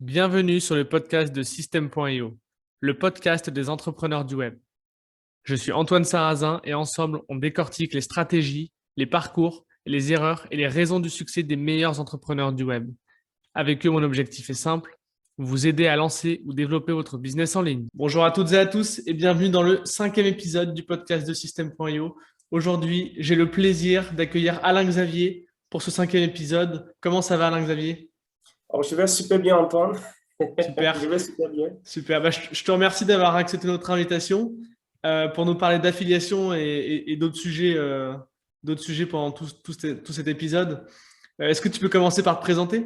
Bienvenue sur le podcast de System.io, le podcast des entrepreneurs du web. Je suis Antoine Sarrazin et ensemble, on décortique les stratégies, les parcours, les erreurs et les raisons du succès des meilleurs entrepreneurs du web. Avec eux, mon objectif est simple, vous aider à lancer ou développer votre business en ligne. Bonjour à toutes et à tous et bienvenue dans le 5e épisode du podcast de System.io. Aujourd'hui, j'ai le plaisir d'accueillir Alain Xavier pour ce 5e épisode. Comment ça va, Alain Xavier? Alors, je vais super bien, Antoine. Super. Je vais super bien. Super. Je te remercie d'avoir accepté notre invitation pour nous parler d'affiliation et d'autres sujets pendant tout cet épisode. Est-ce que tu peux commencer par te présenter?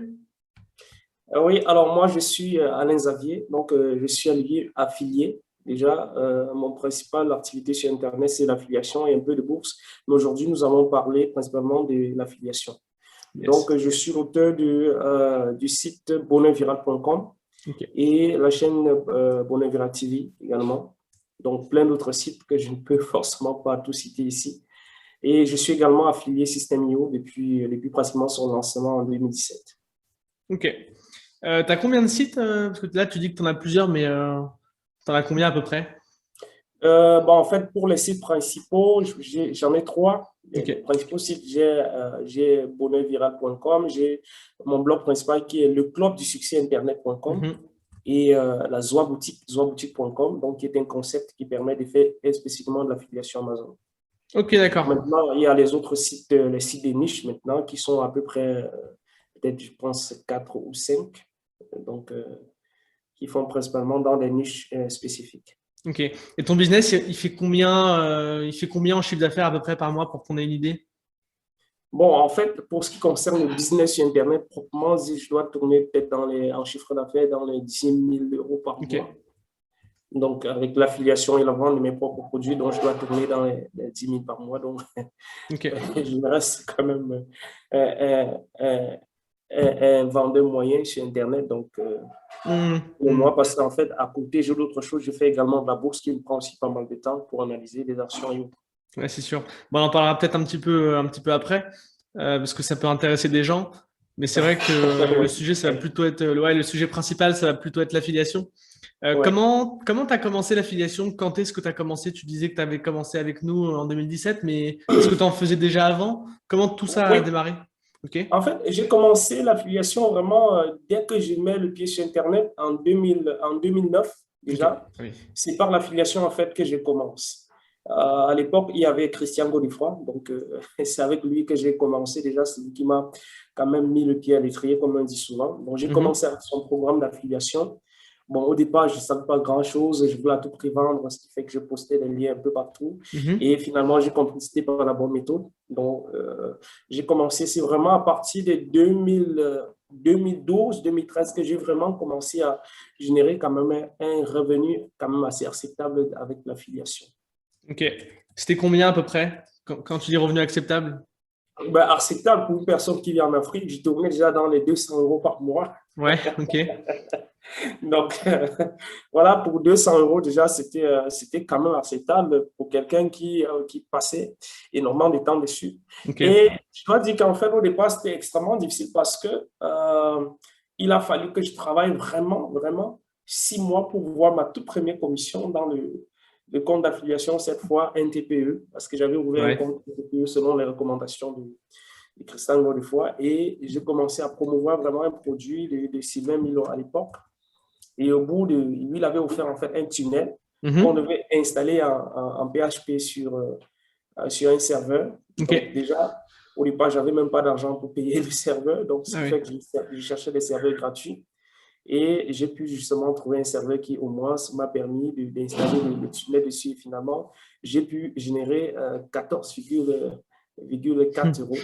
Oui, alors moi, je suis Alain Xavier, donc je suis affilié. Déjà, mon principal activité sur Internet, c'est l'affiliation et un peu de bourse. Mais aujourd'hui, nous allons parler principalement de l'affiliation. Yes. Donc, je suis l'auteur du site bonheurviral.com Ok. et la chaîne Bonheur Viral TV également. Donc, plein d'autres sites que je ne peux forcément pas tout citer ici. Et je suis également affilié System.io depuis pratiquement son lancement en 2017. Ok. Tu as combien de sites? Parce que là, tu dis que tu en as plusieurs, mais tu en as combien à peu près? En fait, pour les sites principaux, j'en ai trois. Ok. Les principaux sites, j'ai bonheurviral.com, j'ai mon blog principal qui est le club du succès internet.com Mhm. et la Zoa Boutique, zoaboutique.com, donc qui est un concept qui permet de faire spécifiquement de l'affiliation Amazon. Ok, d'accord. Maintenant, il y a les autres sites, les sites des niches maintenant, qui sont à peu près, peut-être, je pense, 4 ou 5, donc qui font principalement dans des niches spécifiques. Ok. Et ton business, il fait combien en chiffre d'affaires à peu près par mois pour qu'on ait une idée? Bon, en fait, pour ce qui concerne le business sur Internet, proprement dit, je dois tourner peut-être en chiffre d'affaires dans les 10 000 euros par Ok. mois. Donc, avec l'affiliation et la vente de mes propres produits, donc je dois tourner dans les 10 000 par mois. Donc, Ok. je me reste quand même un, un- un vendeur moyen sur Internet. Donc, Hmm, pour hmm. moi, parce qu'en fait, à côté, j'ai d'autres choses. Je fais également de la bourse qui me prend aussi pas mal de temps pour analyser les actions et autres. Ouais, c'est sûr. Bon, on en parlera peut-être un petit peu après, parce que ça peut intéresser des gens. Mais c'est vrai que le sujet, ça va Oui. plutôt être, ouais, le sujet principal, ça va plutôt être l'affiliation. Ouais. Comment tu as commencé l'affiliation? Quand est-ce que tu as commencé? Tu disais que tu avais commencé avec nous en 2017, mais est-ce que tu en faisais déjà avant? Comment tout ça a Oui. démarré? Ok. En fait, j'ai commencé l'affiliation vraiment dès que je mets le pied sur Internet en 2009 Ok. déjà. Ah oui. C'est par l'affiliation en fait que je commence. À l'époque, il y avait Christian Godefroy, donc c'est avec lui que j'ai commencé déjà. C'est lui qui m'a quand même mis le pied à l'étrier, comme on dit souvent. Donc, j'ai Mhm. commencé avec son programme d'affiliation. Bon, au départ, je ne savais pas grand-chose. Je voulais à tout prix vendre, ce qui fait que je postais des liens un peu partout. Mhm. Et finalement, j'ai compris que c'était pas la bonne méthode. Donc, j'ai commencé, c'est vraiment à partir de 2012-2013 que j'ai vraiment commencé à générer quand même un revenu quand même assez acceptable avec l'affiliation. Ok. C'était combien à peu près quand tu dis revenu acceptable? Ben, acceptable pour une personne qui vit en Afrique, je tournais déjà dans les 200 euros par mois. Ouais, ok. Donc, voilà, pour 200 euros, déjà, c'était quand même acceptable pour quelqu'un qui passait énormément de temps dessus. Ok. Et je dois dire qu'en fait, au départ, c'était extrêmement difficile parce que il a fallu que je travaille vraiment, vraiment 6 mois pour voir ma toute première commission dans le compte d'affiliation, cette fois NTPE, parce que j'avais ouvert un Ouais. compte NTPE selon les recommandations de Christian Godefroy. Et j'ai commencé à promouvoir vraiment un produit de Sylvain Milot à l'époque. Et au bout de, lui, il avait offert en fait un tunnel qu'on Mhm. devait installer en PHP sur un serveur. Ok. Donc déjà, au départ, je n'avais même pas d'argent pour payer le serveur. Donc, ce Ah qui oui. fait que je cherchais des serveurs gratuits. Et j'ai pu justement trouver un serveur qui, au moins, m'a permis d'installer le tunnel dessus. Et finalement, j'ai pu générer 14,4 Hmm. euros.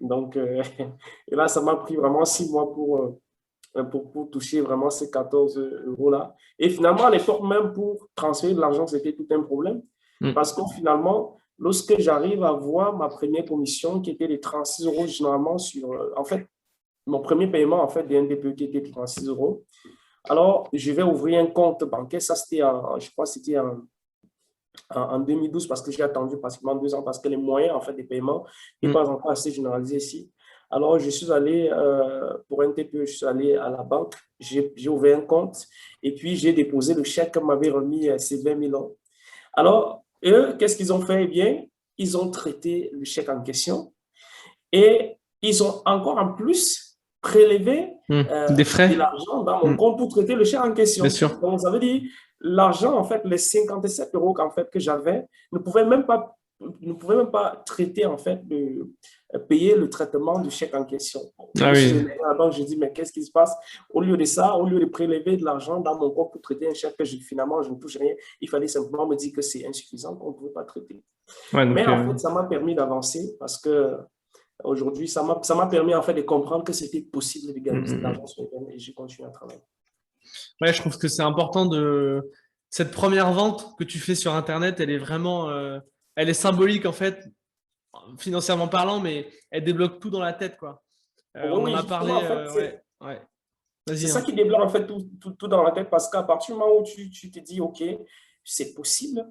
Donc, et là, ça m'a pris vraiment 6 mois pour toucher vraiment ces 14 euros-là. Et finalement, à l'époque, même pour transférer de l'argent, c'était tout un problème. Hmm. Parce que finalement, lorsque j'arrive à voir ma première commission, qui était de 36 euros généralement sur, en fait, mon premier paiement, en fait, des NDPE qui était de 36 euros. Alors, je vais ouvrir un compte bancaire. Ça, c'était je crois, c'était en 2012 parce que j'ai attendu pratiquement 2 ans parce que les moyens, en fait, des paiements n'est Hmm. pas encore assez généralisé ici. Alors, je suis allé, pour un TPE, je suis allé à la banque, j'ai ouvert un compte et puis j'ai déposé le chèque que m'avait remis ces 20 000 euros. Alors, eux, qu'est-ce qu'ils ont fait? Eh bien, ils ont traité le chèque en question et ils ont encore en plus prélevé Des de frais? l'argent dans mon Hmm. compte pour traiter le chèque en Bien question. sûr. Donc, ça veut dire l'argent, en fait, les 57 euros qu'en fait, que j'avais, ne pouvaient même pas traiter, en fait, payer le traitement du chèque en question. Je Ah me suis oui. énervé à la banque, je dis, mais qu'est-ce qui se passe? Au lieu de ça, au lieu de prélever de l'argent dans mon compte pour traiter un chèque que finalement, je ne touche rien, il fallait simplement me dire que c'est insuffisant, qu'on ne pouvait pas traiter. Ouais, Mais donc, en fait, ça m'a permis d'avancer parce que aujourd'hui, ça m'a permis en fait de comprendre que c'était possible de gagner de l'argent sur Internet et j'ai continué à travailler. ouais, je trouve que c'est important de cette première vente que tu fais sur Internet, elle est vraiment, elle est symbolique en fait, financièrement parlant, mais elle débloque tout dans la tête, quoi. Oui, On en oui, a justement, parlé, en fait, ouais, ouais. c'est Vas-y, ça hein. qui débloque en fait tout dans la tête parce qu'à partir du moment où tu te dis, OK, c'est possible,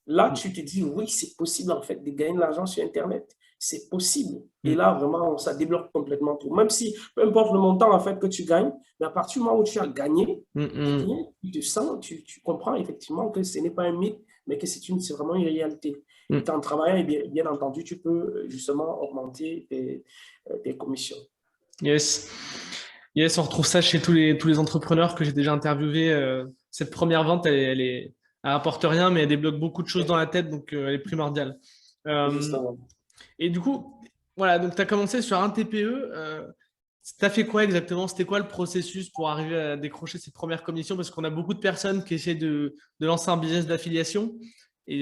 là, tu te dis, oui, c'est possible en fait de gagner de l'argent sur Internet. C'est possible. Et Mm, là, vraiment, ça débloque complètement tout. Même si, peu importe le montant en fait que tu gagnes, mais à partir du moment où tu as gagné, mm, eh mm. bien, tu te sens, tu comprends effectivement que ce n'est pas un mythe, mais que c'est vraiment une réalité. Et Mm. qu'en travaillant, bien entendu, tu peux justement augmenter tes commissions. Yes. Yes, on retrouve ça chez tous les entrepreneurs que j'ai déjà interviewés. Cette première vente, elle apporte rien, mais elle débloque beaucoup de choses dans la tête, donc elle est primordiale. Euh, Justement. et du coup, voilà, donc tu as commencé sur un TPE. Tu as fait quoi exactement? C'était quoi le processus pour arriver à décrocher cette première commission? Parce qu'on a beaucoup de personnes qui essaient de lancer un business d'affiliation et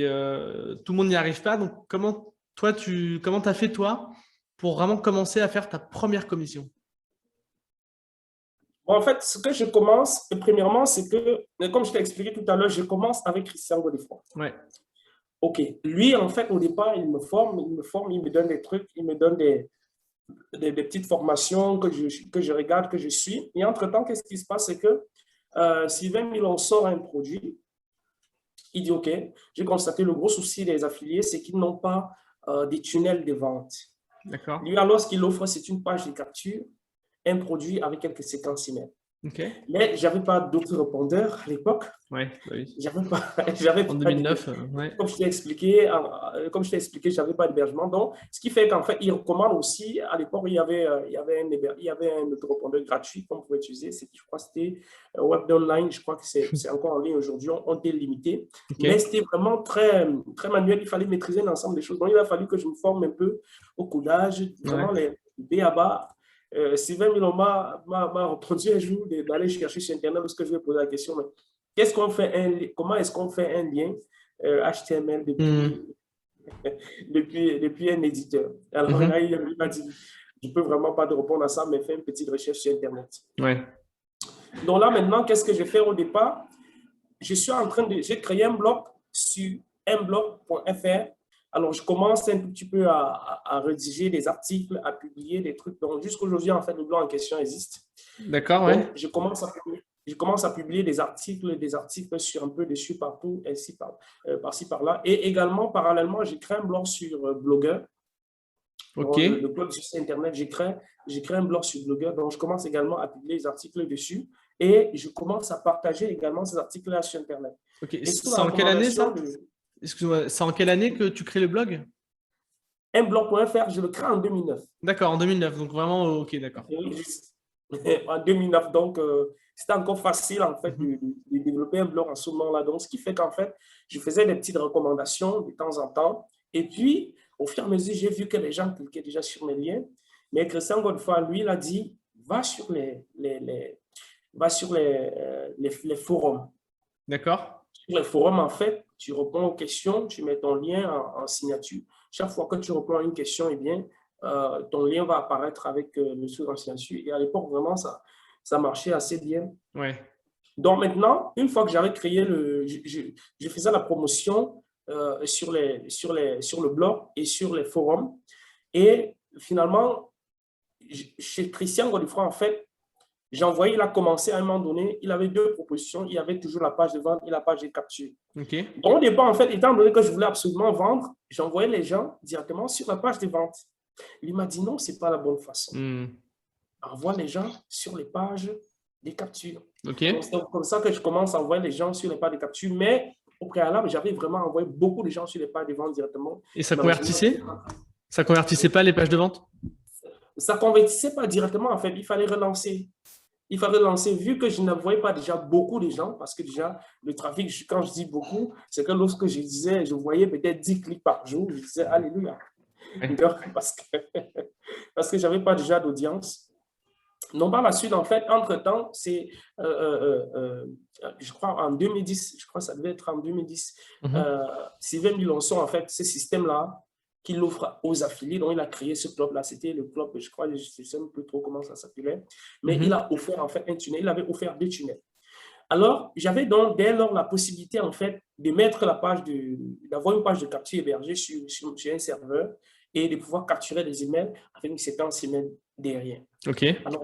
tout le monde n'y arrive pas. Donc, comment tu as fait toi pour vraiment commencer à faire ta première commission? Bon, en fait, ce que je commence, premièrement, c'est que, comme je t'ai expliqué tout à l'heure, je commence avec Christian Godefroy. Ouais, OK. Lui, en fait, au départ, il me donne des trucs, il me donne des petites formations que je regarde, que je suis. Et entre-temps, qu'est-ce qui se passe? C'est que Sylvain Milon sort un produit, il dit, OK, j'ai constaté le gros souci des affiliés, c'est qu'ils n'ont pas des tunnels de vente. d'accord. Lui, alors, ce qu'il offre, c'est une page de capture, un produit avec quelques séquences email. Ok. Mais je n'avais pas d'autres répondeurs à l'époque. Ouais, bah oui. J'avais pas, j'avais En pas 2009, ouais. comme je t'ai expliqué, j'avais pas d'hébergement. Donc, ce qui fait qu'en fait, il recommande aussi, à l'époque, il y avait un autorépondeur gratuit qu'on pouvait utiliser. Je crois que c'était Web Online. Je crois que c'est encore en ligne aujourd'hui. On était limité. Ok. Mais c'était vraiment très, très manuel. Il fallait maîtriser l'ensemble des choses. Donc, il a fallu que je me forme un peu au codage, vraiment Ouais. les B à bas. Sylvain Milon m'a répondu un jour d'aller chercher sur Internet parce que je lui ai posé la question. Comment est-ce qu'on fait un lien HTML Hmm. depuis un éditeur? Alors là, Mhm. il m'a dit, je ne peux vraiment pas te répondre à ça, mais fais une petite recherche sur Internet. Ouais. Donc là, maintenant, qu'est-ce que je fais au départ? J'ai créé un blog sur mblog.fr. Alors, je commence un tout petit peu à rédiger des articles, à publier des trucs. Donc, jusqu'aujourd'hui, en fait, le blog en question existe. D'accord, Donc, ouais. je commence à publier des articles sur un peu dessus, partout, par-ci, par-là. Et également, parallèlement, j'ai créé un blog sur Blogueur. Ok. Donc, le blog sur site Internet, j'ai créé un blog sur Blogueur. Donc, je commence également à publier des articles dessus. Et je commence à partager également ces articles-là sur Internet. Ok. Et sous C'est la en quelle année recommandation ça? de Excuse-moi, c'est en quelle année que tu crées le blog? mblog.fr, je le crée en 2009. D'accord, en 2009. Donc vraiment, ok, d'accord. En 2009, donc c'était encore facile en fait Mhm. de développer un blog en ce moment-là. Donc, ce qui fait qu'en fait, je faisais des petites recommandations de temps en temps. Et puis, au fur et à mesure, j'ai vu que les gens cliquaient déjà sur mes liens. Mais Christian Godefroy, lui, il a dit, va sur les forums. D'accord. Sur les forums, en fait, tu réponds aux questions, tu mets ton lien en signature. Chaque fois que tu réponds à une question, eh bien, ton lien va apparaître avec le truc en signature. Et à l'époque, vraiment, ça marchait assez bien. Ouais. Donc maintenant, une fois que j'avais créé je faisais la promotion sur le blog et sur les forums. Et finalement, chez Christian Godefroy, en fait, il a commencé à un moment donné, il avait deux propositions. Il y avait toujours la page de vente et la page de capture. Ok. Donc, au départ, en fait, étant donné que je voulais absolument vendre, j'envoyais les gens directement sur la page de vente. Il m'a dit non, ce n'est pas la bonne façon. Hmm. Envoie les gens sur les pages des captures. Ok. Donc, c'est comme ça que je commence à envoyer les gens sur les pages des captures. Mais au préalable, j'avais vraiment envoyé beaucoup de gens sur les pages de vente directement. Et ça Malheureusement, convertissait? Ça convertissait pas les pages de vente? ça ne convertissait pas directement. En fait, il fallait relancer. Il fallait lancer, vu que je n'envoyais pas déjà beaucoup de gens, parce que déjà, le trafic, quand je dis beaucoup, c'est que lorsque je disais, je voyais peut-être 10 clics par jour, je disais, alléluia. Ouais. Parce que je n'avais pas déjà d'audience. Donc, par la suite, en fait, entre-temps, c'est, je crois, en 2010, je crois que ça devait être en 2010, Sylvain Milonson, en fait, ce système-là, qu'il offre aux affiliés. Donc, il a créé ce club-là. C'était le club, je crois, je ne sais même plus trop comment ça s'appelait. Mais il a offert, en fait, un tunnel. Il avait offert 2 tunnels. Alors, j'avais donc dès lors la possibilité, en fait, de mettre la page d'avoir une page de capture hébergée sur un serveur et de pouvoir capturer des emails avec une séquence email derrière. Ok. Alors,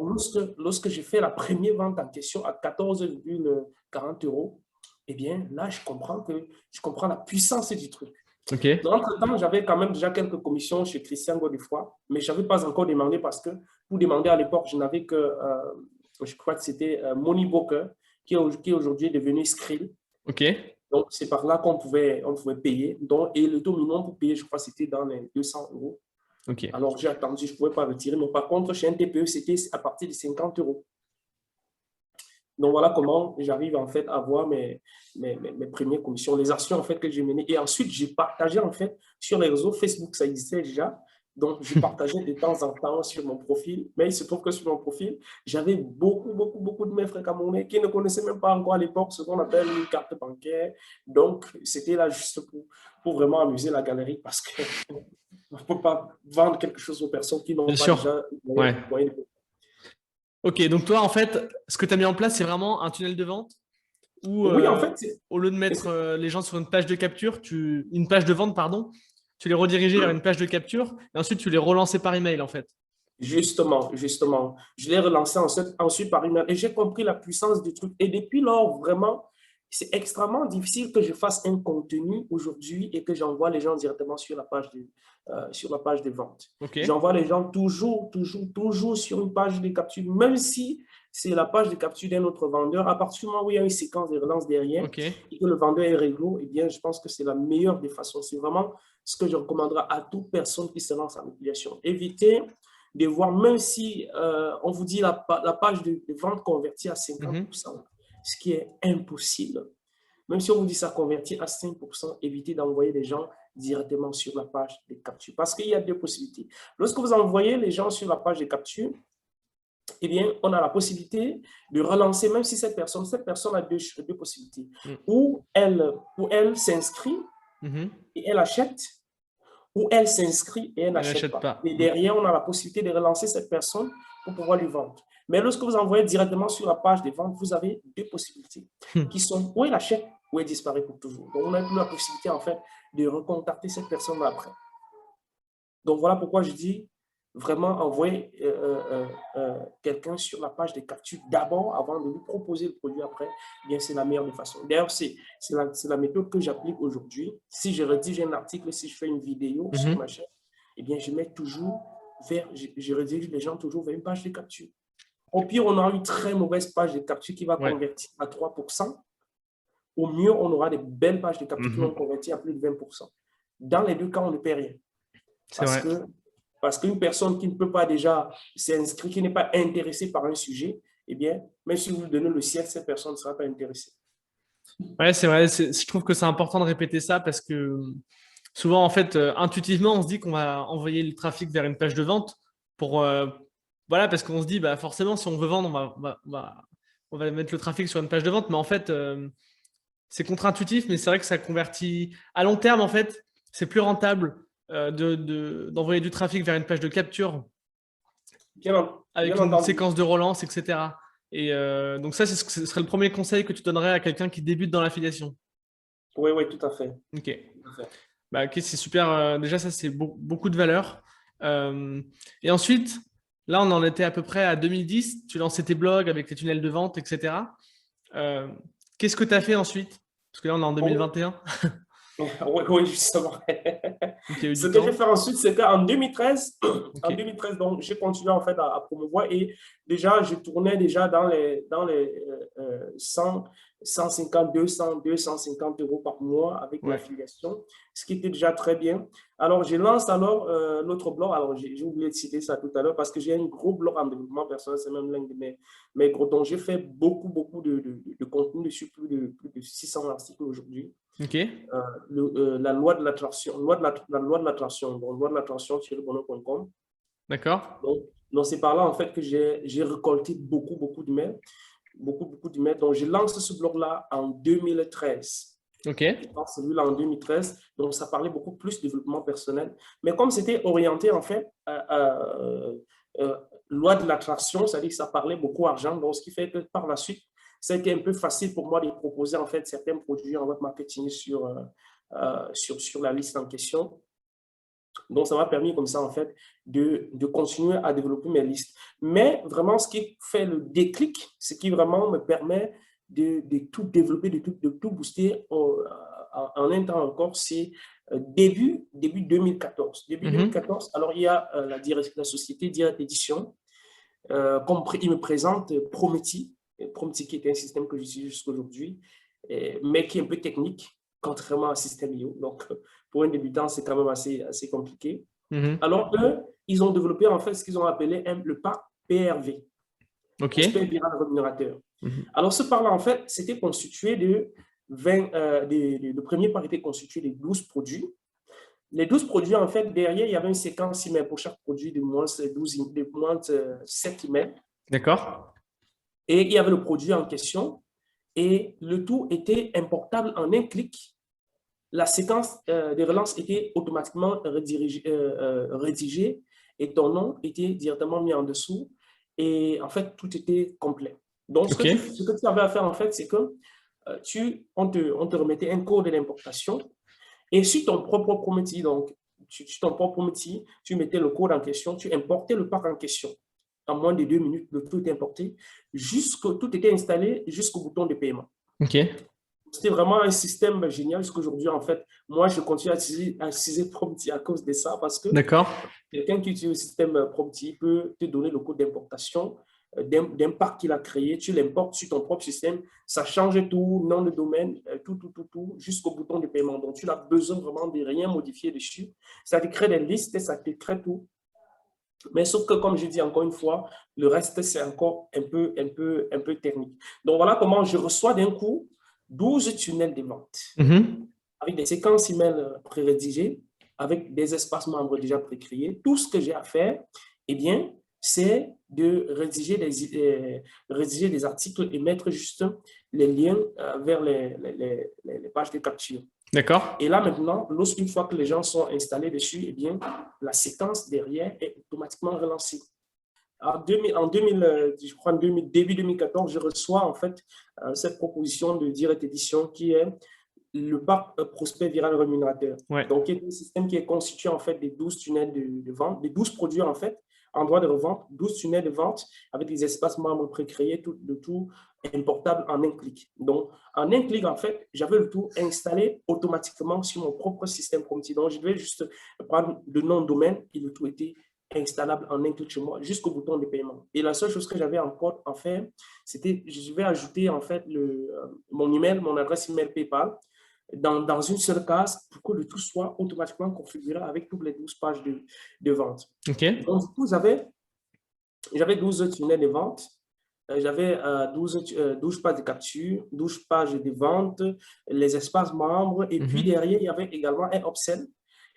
lorsque j'ai fait la première vente en question à 14,40 €, eh bien, là, je comprends la puissance du truc. Ok. Entre-temps, j'avais quand même déjà quelques commissions chez Christian Godefroy, mais je n'avais pas encore demandé parce que pour demander à l'époque, je n'avais que, je crois que c'était Moneybroker, qui aujourd'hui est devenu Skrill. Ok. Donc, c'est par là qu'on pouvait payer. Donc, et le taux minimum pour payer, je crois, c'était dans les 200 €. Ok. Alors, j'ai attendu, je ne pouvais pas retirer. Mais par contre, chez un TPE, c'était à partir de 50 €. Donc, voilà comment j'arrive en fait à avoir mes premières commissions, les actions en fait que j'ai menées. Et ensuite, j'ai partagé en fait sur les réseaux Facebook, ça existait déjà. Donc, je partageais de temps en temps sur mon profil. Mais il se trouve que sur mon profil, j'avais beaucoup de mes frères camerounais qui ne connaissaient même pas encore à l'époque ce qu'on appelle une carte bancaire. Donc, c'était là juste pour vraiment amuser la galerie parce qu'on ne peut pas vendre quelque chose aux personnes qui n'ont Bien pas sûr. déjà Ouais. moyen de... Ok, donc toi, en fait, ce que tu as mis en place, c'est vraiment un tunnel de vente où, Oui, en fait, au lieu de mettre les gens sur une page de capture, une page de vente, pardon, tu les redirigeais vers une page de capture et ensuite tu les relançais par email, en fait. Justement. Je l'ai relancé ensuite par email et j'ai compris la puissance du truc. Et depuis lors, vraiment, c'est extrêmement difficile que je fasse un contenu aujourd'hui et que j'envoie les gens directement sur la page de vente. Ok. J'envoie les gens toujours sur une page de capture, même si c'est la page de capture d'un autre vendeur. À partir du moment où il y a une séquence de relance derrière Ok. et que le vendeur est réglo, eh bien, je pense que c'est la meilleure des façons. C'est vraiment ce que je recommanderais à toute personne qui se lance en affiliation. Évitez de voir, même si on vous dit la page de vente convertie à 50%, ce qui est impossible. Même si on vous dit ça convertit à 5%, évitez d'envoyer les gens directement sur la page de capture. Parce qu'il y a deux possibilités. Lorsque vous envoyez les gens sur la page de capture, eh bien, on a la possibilité de relancer, même si cette personne a deux possibilités. Ou elle s'inscrit et elle achète, ou elle s'inscrit et elle n'achète pas. Et derrière, on a la possibilité de relancer cette personne pour pouvoir lui vendre. Mais lorsque vous envoyez directement sur la page de vente, vous avez deux possibilités qui sont ou elle achète ou elle disparaît pour toujours. Donc, on n'a plus la possibilité, en fait, de recontacter cette personne après. Donc, voilà pourquoi je dis vraiment envoyer quelqu'un sur la page de capture d'abord avant de lui proposer le produit après. Eh bien, c'est la meilleure des façons. D'ailleurs, c'est la méthode que j'applique aujourd'hui. Si je rédige un article, si je fais une vidéo sur ma chaîne, eh bien, je redirige les gens toujours vers une page de capture. Au pire, on aura une très mauvaise page de capture qui va convertir à 3%. Au mieux, on aura des belles pages de capture qui vont convertir à plus de 20%. Dans les deux cas, on ne perd rien. Parce qu'une personne qui ne peut pas déjà s'inscrire, qui n'est pas intéressée par un sujet, eh bien, même si vous lui donnez le ciel, cette personne ne sera pas intéressée. Ouais, c'est vrai. Je trouve que c'est important de répéter ça parce que souvent, en fait, intuitivement, on se dit qu'on va envoyer le trafic vers une page de vente voilà, parce qu'on se dit, bah, forcément, si on veut vendre, on va mettre le trafic sur une page de vente. Mais en fait, c'est contre-intuitif, mais c'est vrai que ça convertit à long terme, en fait, c'est plus rentable d'envoyer du trafic vers une page de capture avec une séquence de relance, etc. Et donc ça, ce serait le premier conseil que tu donnerais à quelqu'un qui débute dans l'affiliation. Oui, tout à fait. Ok. Bah, ok, c'est super. Déjà, ça, c'est beaucoup de valeur. Et ensuite, là, on en était à peu près à 2010. Tu lançais tes blogs avec les tunnels de vente, etc. Qu'est-ce que tu as fait ensuite? Parce que là, on est en 2021. Oui, oui, justement. Donc, il y a eu Ce du que j'ai temps. fait ensuite, c'est qu'en 2013, en Ok. 2013, donc, j'ai continué en fait à promouvoir et déjà, je tournais déjà dans les 100, 150, 200, 250 euros par mois avec Ouais. l'affiliation, ce qui était déjà très bien. Alors, je lance alors l'autre blog. Alors, j'ai oublié de citer ça tout à l'heure parce que j'ai un gros blog en développement personnel, c'est même l'un de mes gros. Donc, j'ai fait beaucoup, beaucoup de contenu dessus, plus de 600 articles aujourd'hui. Ok. La loi de l'attraction, la loi de l'attraction, donc loi de l'attraction sur le bonheur.com. D'accord. Donc c'est par là en fait que j'ai récolté beaucoup, beaucoup de mails, beaucoup, beaucoup de mails. Donc, j'ai lancé ce blog-là en 2013. Ok. Je pense celui-là en 2013. Donc, ça parlait beaucoup plus de développement personnel. Mais comme c'était orienté en fait loi de l'attraction, c'est-à-dire que ça parlait beaucoup argent. Donc, ce qui fait que par la suite, ça a été un peu facile pour moi de proposer en fait certains produits en web marketing sur la liste en question. Donc, ça m'a permis comme ça, en fait, de continuer à développer mes listes. Mais vraiment, ce qui fait le déclic, ce qui vraiment me permet de tout développer, de tout booster en un temps encore, c'est début 2014. Début Mhm. 2014, alors il y a la société Direct Édition, comme il me présente Prometi, Prometi qui est un système que j'utilise jusqu'à aujourd'hui, mais qui est un peu technique, contrairement à System.io. Donc, pour un débutant, c'est quand même assez compliqué. Mhm. Alors, eux, ils ont développé en fait ce qu'ils ont appelé le pack PRV, Ok. prospect viral rémunérateur. Mhm. Alors, ce pack-là, en fait, c'était constitué de 20, le premier pack était constitué de 12 produits. Les 12 produits, en fait, derrière, il y avait une séquence email pour chaque produit de moins, 12, de moins 7 emails. D'accord. Et il y avait le produit en question. Et le tout était importable en un clic. La séquence de relance était automatiquement rédigée et ton nom était directement mis en dessous. Et en fait, tout était complet. Donc, Ok. ce que tu avais à faire, en fait, c'est que on te remettait un code d'importation et sur ton propre Prometheus, donc, sur ton propre Prometheus, tu mettais le code en question, tu importais le pack en question. En moins de 2 minutes, le tout était importé, tout était installé jusqu'au bouton de paiement. Ok. C'était vraiment un système génial jusqu'aujourd'hui. En fait, moi, je continue à utiliser Prompti à cause de ça parce que D'accord. quelqu'un qui utilise le système Prompti peut te donner le code d'importation d'un pack qu'il a créé. Tu l'importes sur ton propre système. Ça change tout, nom de domaine, tout, jusqu'au bouton de paiement. Donc, tu n'as besoin vraiment de rien modifier dessus. Ça te crée des listes, ça te crée tout. Mais sauf que, comme je dis encore une fois, le reste, c'est encore un peu technique. Donc, voilà comment je reçois d'un coup 12 tunnels de vente Mhm. avec des séquences email pré-rédigées, avec des espaces membres déjà pré-créés. Tout ce que j'ai à faire, eh bien, c'est de rédiger des articles et mettre juste les liens vers les pages de capture. D'accord. Et là, maintenant, lorsqu'une fois que les gens sont installés dessus, eh bien, la séquence derrière est automatiquement relancée. Je crois début 2014, je reçois en fait cette proposition de Direct Édition qui est le pack prospect viral rémunérateur. Ouais. Donc, il y a un système qui est constitué en fait des 12 tunnels de vente, des 12 produits en fait, en droit de revente, 12 tunnels de vente avec des espaces membres pré-créés, le tout importable en un clic. Donc, en un clic, en fait, j'avais le tout installé automatiquement sur mon propre système Prometheus. Donc, je devais juste prendre le nom de domaine et le tout était installable en un clic chez moi jusqu'au bouton de paiement. Et la seule chose que j'avais encore à faire, c'était je vais ajouter en fait mon email, mon adresse email PayPal dans une seule case pour que le tout soit automatiquement configuré avec toutes les 12 pages de vente. Ok. Donc, du coup, j'avais 12 tunnels de vente, j'avais 12 pages de capture, 12 pages de vente, les espaces membres, et puis Mhm. derrière, il y avait également un upsell.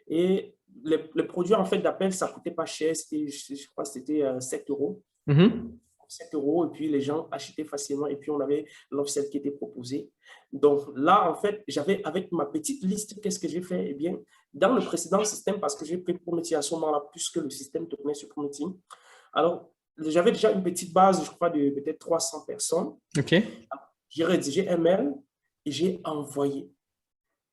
Et les produits en fait d'appel, ça ne coûtait pas cher, je crois que c'était 7 euros. Mhm. 7 euros, et puis les gens achetaient facilement, et puis on avait l'offset qui était proposé. Donc là, en fait, j'avais avec ma petite liste, qu'est-ce que j'ai fait? Eh bien, dans le précédent système, parce que j'ai pris Prometheus à ce moment-là, puisque le système tournait sur Prometheus, alors j'avais déjà une petite base, je crois, de peut-être 300 personnes. Ok. J'ai rédigé un mail et j'ai envoyé.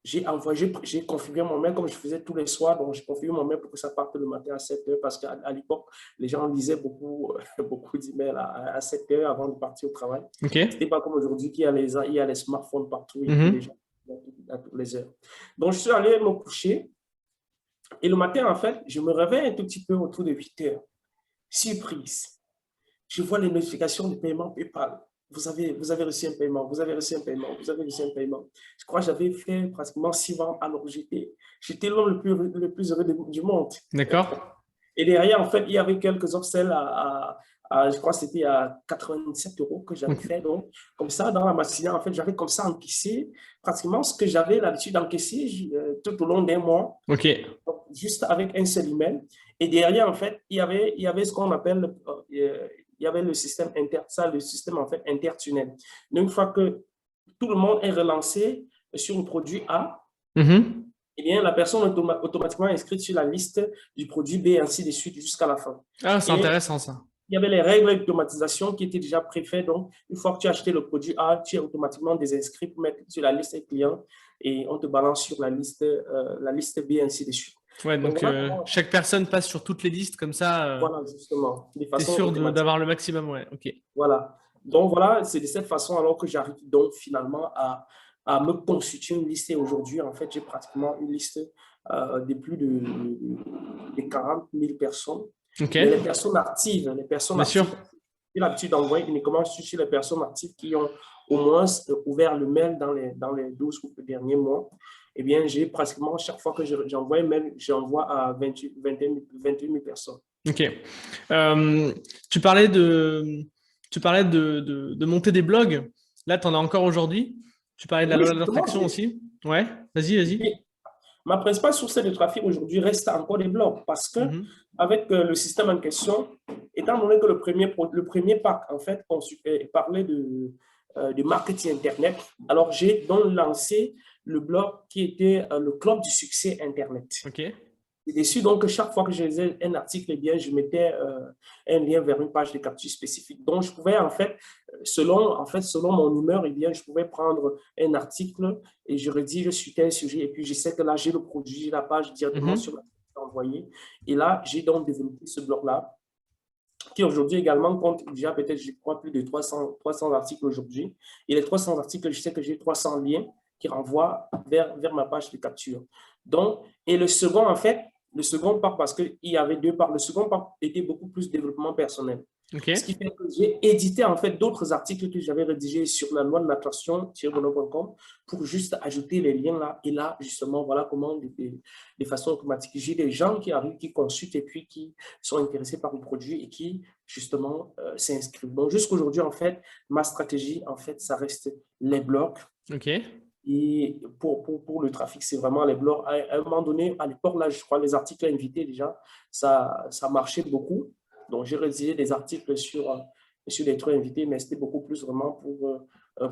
J'ai configuré mon mail comme je faisais tous les soirs. Donc, j'ai configuré mon mail pour que ça parte le matin à 7 heures parce qu'à l'époque, les gens lisaient beaucoup, beaucoup d'emails à 7 heures avant de partir au travail. Ok. Ce n'était pas comme aujourd'hui qu'il y a les smartphones partout et puis les Mhm. gens à toutes les heures. Donc, je suis allé me coucher et le matin, en fait, je me réveille un tout petit peu autour de 8 heures. Surprise. Je vois les notifications de paiement PayPal. Vous avez reçu un paiement, vous avez reçu un paiement, vous avez reçu un paiement. Je crois que j'avais fait pratiquement 6 ans, alors j'étais l'homme le plus heureux du monde. D'accord. Et derrière, en fait, il y avait quelques upsells je crois que c'était à 97 € que j'avais fait. Donc, comme ça, dans la matinée, en fait, j'avais comme ça encaissé pratiquement ce que j'avais l'habitude d'encaisser tout au long d'un mois, OK. juste avec un seul email. Et derrière, en fait, il y avait ce qu'on appelle, il y avait le système le système en fait intertunnel. Donc, une fois que tout le monde est relancé sur le produit A, eh bien, la personne est automatiquement inscrite sur la liste du produit B, et ainsi de suite, jusqu'à la fin. Ah, c'est Et intéressant ça. il y avait les règles d'automatisation qui étaient déjà préfaites. Donc, une fois que tu as acheté le produit A, tu es automatiquement désinscrit pour mettre sur la liste des clients et on te balance sur la liste B, et ainsi de suite. Ouais, donc voilà, chaque personne passe sur toutes les listes, comme ça, voilà, justement. tu es sûr d'avoir le maximum. Ouais, OK. Voilà. Donc, voilà, c'est de cette façon alors que j'arrive donc finalement à me constituer une liste. Et aujourd'hui, en fait, j'ai pratiquement une liste de plus de 40 000 personnes. Okay. Mais les personnes actives, Bien sûr. j'ai l'habitude d'envoyer uniquement sur les personnes actives qui ont au moins ouvert le mail dans les 12 ou derniers mois. Eh bien, j'ai pratiquement, chaque fois que j'envoie un mail, j'envoie à 28 000 personnes. OK. Tu parlais de monter des blogs. Là, tu en as encore aujourd'hui. Tu parlais de la loi d'attraction aussi. Ouais, vas-y. Ma principale source de trafic aujourd'hui reste encore les blogs parce que avec le système en question, étant donné que le premier pack, en fait, parlait de marketing Internet, alors j'ai donc lancé le blog qui était le club du succès Internet. OK. Et dessus, donc, chaque fois que je lisais un article, eh bien, je mettais un lien vers une page de capture spécifique. Donc, je pouvais, en fait, selon mon humeur, eh bien, je pouvais prendre un article et je rédige sur tel sujet. Et puis, je sais que là, j'ai le produit, j'ai la page directement sur la page envoyée. Et là, j'ai donc développé ce blog-là, qui aujourd'hui également compte déjà peut-être, je crois, plus de 300 articles aujourd'hui. Et les 300 articles, je sais que j'ai 300 liens qui renvoient vers ma page de capture. Donc, et le second, en fait, le second part, parce qu'il y avait 2 parts, le second part était beaucoup plus développement personnel. Okay. Ce qui fait que j'ai édité en fait d'autres articles que j'avais rédigés sur la loi de l'attraction-bonheur.com pour juste ajouter les liens là. Et là, justement, voilà comment, de façon automatique, j'ai des gens qui arrivent, qui consultent et puis qui sont intéressés par le produit et qui, justement, s'inscrivent. Donc, jusqu'aujourd'hui, en fait, ma stratégie, en fait, ça reste les blogs. OK. Et pour le trafic, c'est vraiment les blogs. À un moment donné, à l'époque, là, je crois, les articles invités déjà, ça marchait beaucoup. Donc, j'ai rédigé des articles sur des trucs invités, mais c'était beaucoup plus vraiment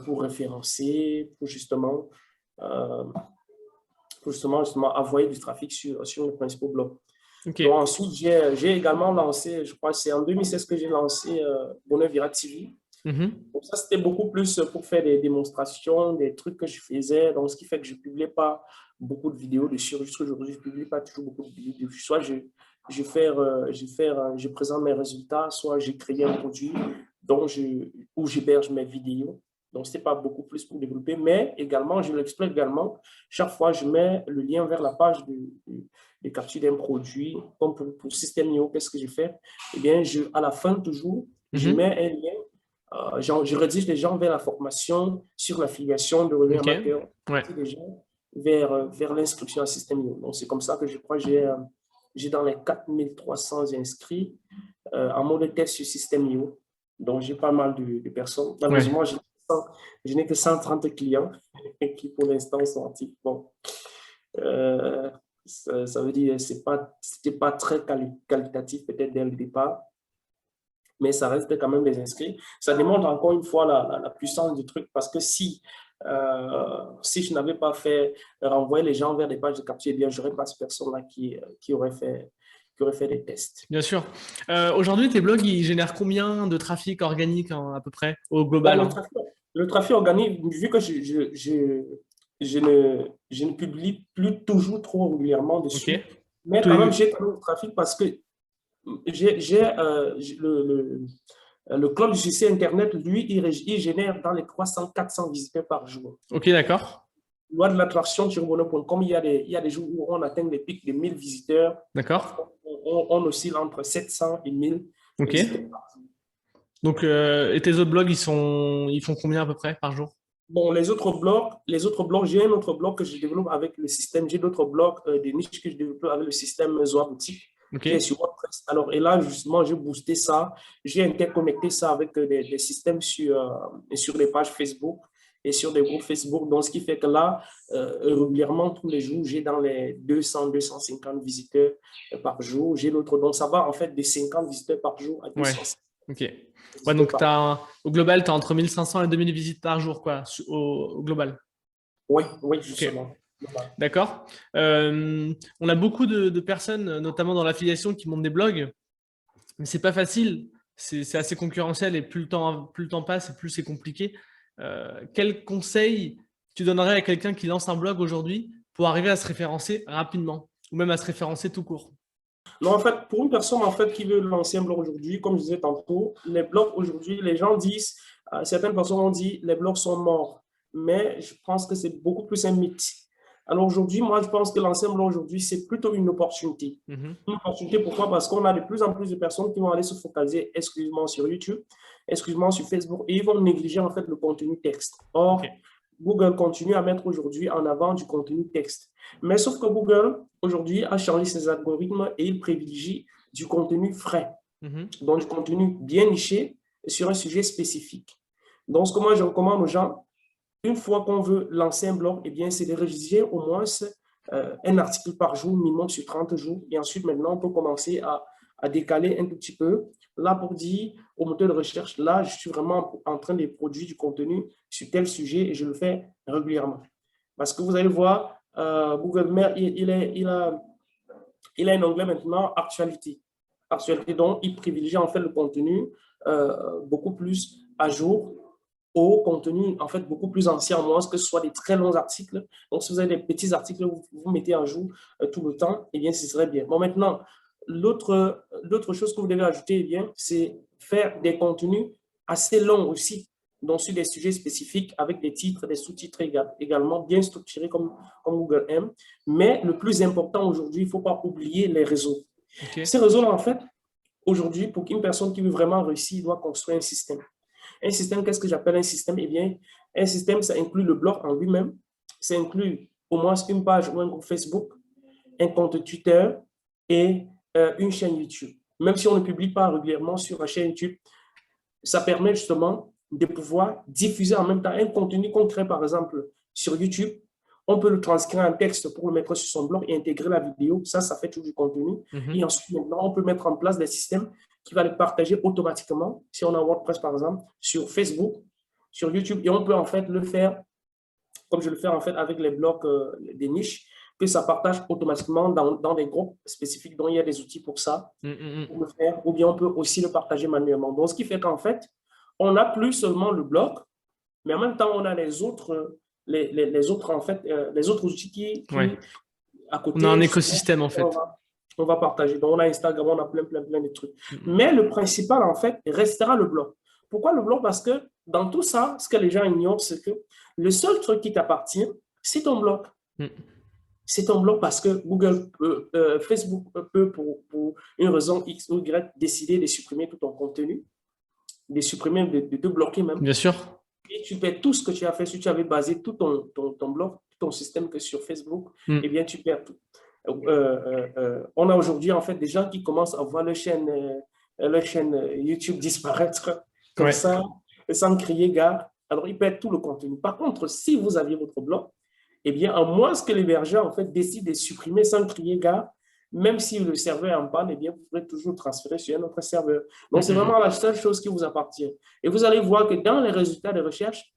pour référencer, pour justement envoyer du trafic sur les principaux blogs. Okay. Donc, ensuite, j'ai également lancé, je crois que c'est en 2016 que j'ai lancé Bonheur Viral TV. Donc ça, c'était beaucoup plus pour faire des démonstrations, des trucs que je faisais. Donc, ce qui fait que je ne publiais pas beaucoup de vidéos dessus. Jusqu'aujourd'hui, je ne publie pas toujours beaucoup de vidéos. Soit je présente mes résultats, soit j'ai créé un produit où j'héberge mes vidéos. Donc, ce n'était pas beaucoup plus pour développer, mais également, je l'explique également. Chaque fois, je mets le lien vers la page de capture d'un produit. Comme pour System.io, qu'est-ce que je fais? Eh bien, à la fin, toujours, je mets un lien. Je redirige les gens vers la formation sur l'affiliation de revenus amateurs, les gens vers l'inscription à System.io. Donc, c'est comme ça que je crois que j'ai dans les 4300 inscrits en mode test sur System.io. Donc, j'ai pas mal de personnes. Malheureusement, je n'ai que 130 clients qui, pour l'instant, sont actifs. Bon, ça veut dire que ce n'était pas très qualitatif peut-être dès le départ, mais ça reste quand même des inscrits. Ça démontre encore une fois la puissance du truc, parce que si je n'avais pas fait renvoyer les gens vers des pages de capture, eh bien, je n'aurais pas cette personne-là qui aurait fait des tests. Bien sûr. Aujourd'hui, tes blogs, ils génèrent combien de trafic organique à peu près au global? Le trafic organique, vu que je ne publie plus toujours trop régulièrement dessus, okay. Mais quand même, j'ai quand même le trafic parce que le club du succès Internet, lui, il génère dans les 300-400 visiteurs par jour. Ok, d'accord. loi de l'attraction sur bonheur.com, il y a des jours où on atteint des pics de 1000 visiteurs. D'accord. On oscille entre 700 et 1000 Ok. visiteurs. Donc, et tes autres blogs, ils font combien à peu près par jour? Bon, les autres blogs, j'ai un autre blog que je développe avec le système, j'ai d'autres blogs des niches que je développe avec le système Zoa Boutique, Ok. qui est sur WordPress. Alors, et là, justement, j'ai boosté ça, j'ai interconnecté ça avec des systèmes sur les pages Facebook et sur des groupes Facebook. Donc, ce qui fait que là, régulièrement, tous les jours, j'ai dans les 200-250 visiteurs par jour. J'ai l'autre, donc ça va en fait de 50 visiteurs par jour à Ouais. 200 Ok. Ouais, visiteurs donc par jour. au global, tu as entre 1500 et 2000 visites par jour, quoi, au global. Oui, oui, Ok. justement. D'accord. On a beaucoup de personnes, notamment dans l'affiliation, qui montent des blogs, mais c'est pas facile. C'est assez concurrentiel et plus le temps passe et plus c'est compliqué. Quel conseil tu donnerais à quelqu'un qui lance un blog aujourd'hui pour arriver à se référencer rapidement ou même à se référencer tout court? Non, en fait, pour une personne en fait, qui veut lancer un blog aujourd'hui, comme je disais tantôt, les blogs aujourd'hui, les gens disent, certaines personnes ont dit, les blogs sont morts. Mais je pense que c'est beaucoup plus un mythe. Alors aujourd'hui, moi, je pense que lancer un blog aujourd'hui, c'est plutôt une opportunité. Mhm. Une opportunité, pourquoi? Parce qu'on a de plus en plus de personnes qui vont aller se focaliser exclusivement sur YouTube, exclusivement sur Facebook, et ils vont négliger en fait le contenu texte. Or, Ok. Google continue à mettre aujourd'hui en avant du contenu texte. Mais sauf que Google, aujourd'hui, a changé ses algorithmes et il privilégie du contenu frais, Mhm. donc du contenu bien niché sur un sujet spécifique. Donc, ce que moi, je recommande aux gens, une fois qu'on veut lancer un blog, eh bien, c'est de réviser au moins un article par jour, minimum sur 30 jours. Et ensuite, maintenant, on peut commencer à décaler un tout petit peu. Là, pour dire au moteur de recherche, là, je suis vraiment en train de produire du contenu sur tel sujet et je le fais régulièrement. Parce que vous allez voir, Google Mail, il a un onglet maintenant, actualité. Actualité, donc, il privilégie en fait le contenu beaucoup plus à jour au contenu en fait beaucoup plus ancien, à moins que ce soit des très longs articles. Donc, si vous avez des petits articles, vous mettez à jour tout le temps, eh bien, ce serait bien. Bon, maintenant, l'autre chose que vous devez ajouter, eh bien, c'est faire des contenus assez longs aussi, donc sur des sujets spécifiques avec des titres, des sous-titres également bien structurés comme Google aime. Mais le plus important aujourd'hui, il ne faut pas oublier les réseaux. Ok. Ces réseaux-là, en fait, aujourd'hui, pour qu'une personne qui veut vraiment réussir, doit construire un système. Un système, qu'est-ce que j'appelle un système? Eh bien, un système, ça inclut le blog en lui-même, ça inclut au moins une page ou un groupe Facebook, un compte Twitter et une chaîne YouTube. Même si on ne publie pas régulièrement sur la chaîne YouTube, ça permet justement de pouvoir diffuser en même temps un contenu qu'on crée, par exemple, sur YouTube. On peut le transcrire en texte pour le mettre sur son blog et intégrer la vidéo. Ça fait tout du contenu. Mhm. Et ensuite, maintenant, on peut mettre en place des systèmes qui vont le partager automatiquement, si on a WordPress, par exemple, sur Facebook, sur YouTube. Et on peut en fait le faire, comme je le fais en fait avec les blogs des niches, que ça partage automatiquement dans des groupes spécifiques dont il y a des outils pour ça, Mhm. pour le faire, ou bien on peut aussi le partager manuellement. Donc, ce qui fait qu'en fait, on n'a plus seulement le blog, mais en même temps, on a les autres, en fait, les autres outils Ouais. à On a un côté, justement, écosystème en fait. on va partager. Donc, on a Instagram, on a plein de trucs. Mhm. Mais le principal, en fait, restera le blog. Pourquoi le blog? Parce que dans tout ça, ce que les gens ignorent, c'est que le seul truc qui t'appartient, c'est ton blog. Mhm. C'est ton blog parce que Facebook peut, pour une raison X ou Y, décider de supprimer tout ton contenu, de supprimer, de te bloquer même. Bien sûr. Et tu perds tout ce que tu as fait. Si tu avais basé tout ton blog, tout ton système que sur Facebook, Mhm. eh bien, tu perds tout. On a aujourd'hui, en fait, des gens qui commencent à voir leur chaîne YouTube disparaître comme Ouais. ça, sans crier gare. Alors, ils perdent tout le contenu. Par contre, si vous aviez votre blog, eh bien, à moins que l'hébergeur, en fait, décide de supprimer sans crier gare, même si le serveur est en panne, eh bien, vous pourrez toujours transférer sur un autre serveur. Donc, c'est Mhm. vraiment la seule chose qui vous appartient. Et vous allez voir que dans les résultats de recherche,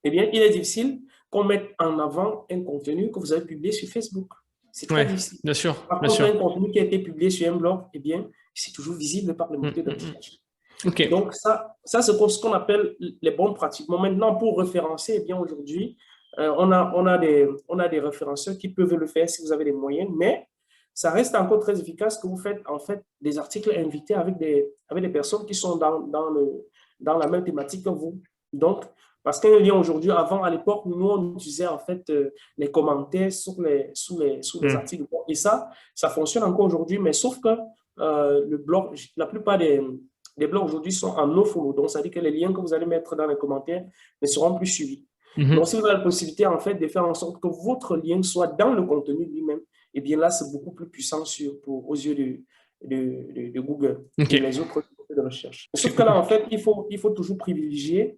eh bien, il est difficile qu'on mette en avant un contenu que vous avez publié sur Facebook. C'est très Ouais. difficile. Bien sûr. Par Bien contre, sûr. un contenu qui a été publié sur un blog, eh bien, c'est toujours visible par les moteurs de Mhm. recherche. Ok. Donc, ça c'est ce qu'on appelle les bonnes pratiques. Bon, maintenant, pour référencer, eh bien, aujourd'hui, on a des référenceurs qui peuvent le faire si vous avez des moyens, mais ça reste encore très efficace que vous faites en fait des articles invités avec des personnes qui sont dans la même thématique que vous. Donc, Parce qu'un lien aujourd'hui, avant, à l'époque, nous, on utilisait en fait les commentaires sous les articles. Et ça fonctionne encore aujourd'hui, mais sauf que le blog, la plupart des blogs aujourd'hui sont en no-follow. Donc, ça veut dire que les liens que vous allez mettre dans les commentaires ne seront plus suivis. Donc, si vous avez la possibilité en fait de faire en sorte que votre lien soit dans le contenu lui-même, eh bien là, c'est beaucoup plus puissant aux yeux de Google et les autres de recherche. Sauf que là, en fait, il faut toujours privilégier